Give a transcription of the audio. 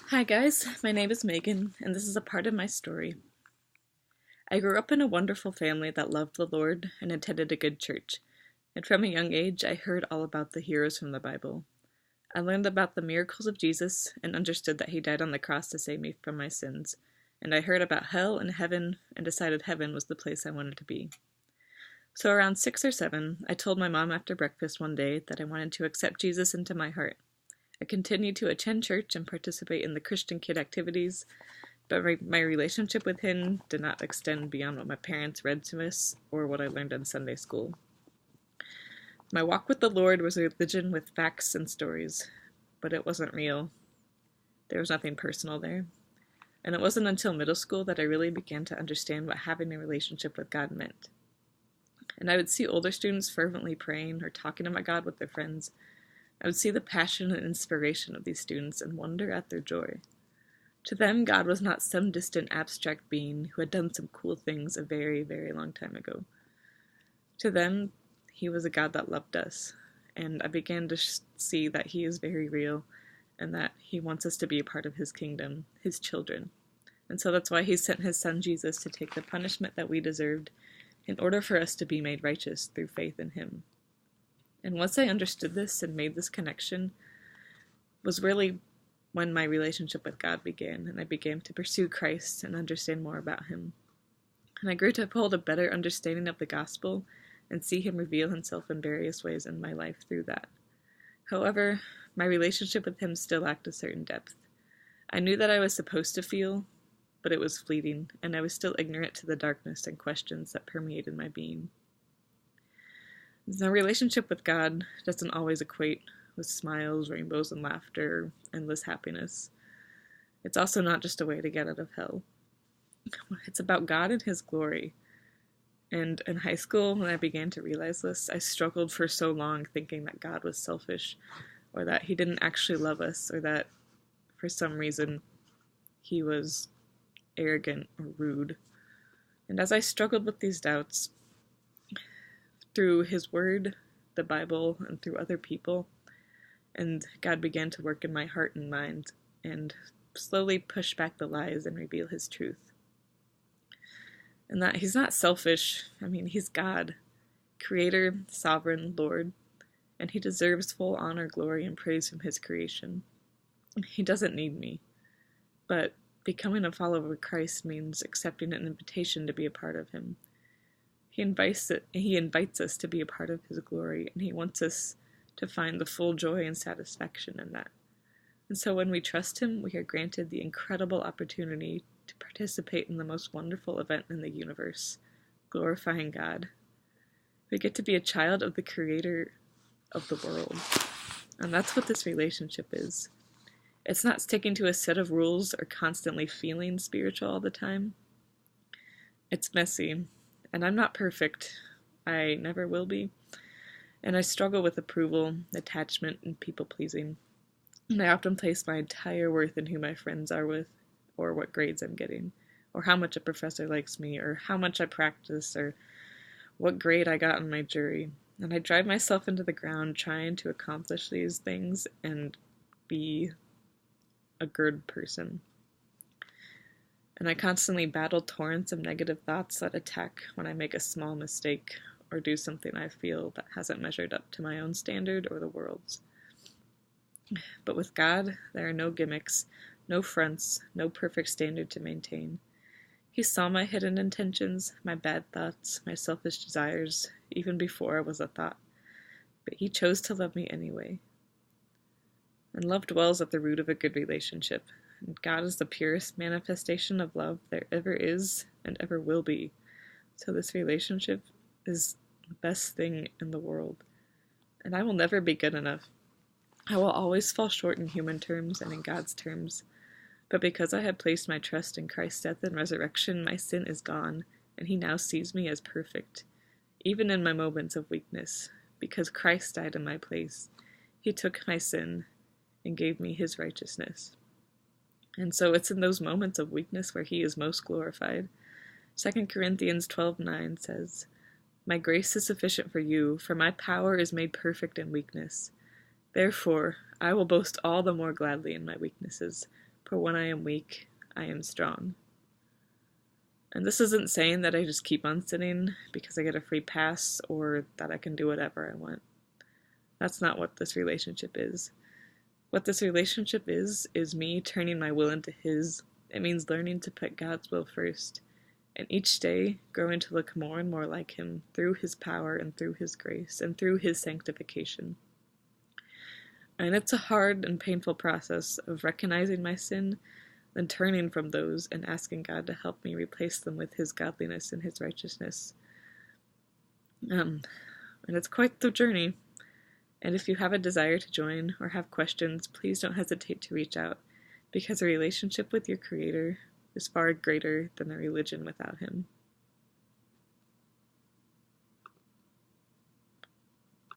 Hi guys, my name is Megan, and this is a part of my story. I grew up in a wonderful family that loved the Lord and attended a good church, and from a young age I heard all about the heroes from the Bible. I learned about the miracles of Jesus and understood that he died on the cross to save me from my sins, and I heard about hell and heaven and decided heaven was the place I wanted to be. So around 6 or 7, I told my mom after breakfast one day that I wanted to accept Jesus into my heart. I continued to attend church and participate in the Christian kid activities, but my relationship with him did not extend beyond what my parents read to us or what I learned in Sunday school. My walk with the Lord was a religion with facts and stories, but it wasn't real. There was nothing personal there. And it wasn't until middle school that I really began to understand what having a relationship with God meant. And I would see older students fervently praying or talking about God with their friends. I would see the passion and inspiration of these students and wonder at their joy. To them, God was not some distant abstract being who had done some cool things a very, very long time ago. To them, he was a God that loved us, and I began to see that he is very real and that he wants us to be a part of his kingdom, his children. And so that's why he sent his son Jesus to take the punishment that we deserved in order for us to be made righteous through faith in him. And once I understood this and made this connection, was really when my relationship with God began, and I began to pursue Christ and understand more about him. And I grew to hold a better understanding of the gospel and see him reveal himself in various ways in my life through that. However, my relationship with him still lacked a certain depth. I knew that I was supposed to feel, but it was fleeting, and I was still ignorant to the darkness and questions that permeated my being. The relationship with God doesn't always equate with smiles, rainbows, and laughter, endless happiness. It's also not just a way to get out of hell. It's about God and his glory. And in high school, when I began to realize this, I struggled for so long thinking that God was selfish, or that he didn't actually love us, or that for some reason he was arrogant or rude. And as I struggled with these doubts, through his word, the Bible, and through other people, and God began to work in my heart and mind and slowly push back the lies and reveal his truth. And that he's not selfish. He's God, creator, sovereign, Lord, and he deserves full honor, glory, and praise from his creation. He doesn't need me, but becoming a follower of Christ means accepting an invitation to be a part of him. He invites us to be a part of his glory, and he wants us to find the full joy and satisfaction in that. And so when we trust him, we are granted the incredible opportunity to participate in the most wonderful event in the universe, glorifying God. We get to be a child of the creator of the world. And that's what this relationship is. It's not sticking to a set of rules or constantly feeling spiritual all the time. It's messy. And I'm not perfect. I never will be. And I struggle with approval, attachment, and people-pleasing. And I often place my entire worth in who my friends are with, or what grades I'm getting, or how much a professor likes me, or how much I practice, or what grade I got in my jury. And I drive myself into the ground trying to accomplish these things and be a good person. And I constantly battle torrents of negative thoughts that attack when I make a small mistake or do something I feel that hasn't measured up to my own standard or the world's. But with God, there are no gimmicks, no fronts, no perfect standard to maintain. He saw my hidden intentions, my bad thoughts, my selfish desires, even before I was a thought. But he chose to love me anyway. And love dwells at the root of a good relationship. And God is the purest manifestation of love there ever is and ever will be. So this relationship is the best thing in the world. And I will never be good enough. I will always fall short in human terms and in God's terms. But because I have placed my trust in Christ's death and resurrection, my sin is gone, and he now sees me as perfect, even in my moments of weakness. Because Christ died in my place, he took my sin and gave me his righteousness. And so it's in those moments of weakness where he is most glorified. 2 Corinthians 12:9 says, "My grace is sufficient for you, for my power is made perfect in weakness. Therefore, I will boast all the more gladly in my weaknesses, but when I am weak, I am strong. And this isn't saying that I just keep on sinning because I get a free pass or that I can do whatever I want. That's not what this relationship is. What this relationship is me turning my will into His. It means learning to put God's will first, and each day growing to look more and more like Him through His power and through His grace and through His sanctification. And it's a hard and painful process of recognizing my sin, then turning from those and asking God to help me replace them with His godliness and His righteousness. And it's quite the journey. And if you have a desire to join or have questions, please don't hesitate to reach out, because a relationship with your Creator is far greater than a religion without Him.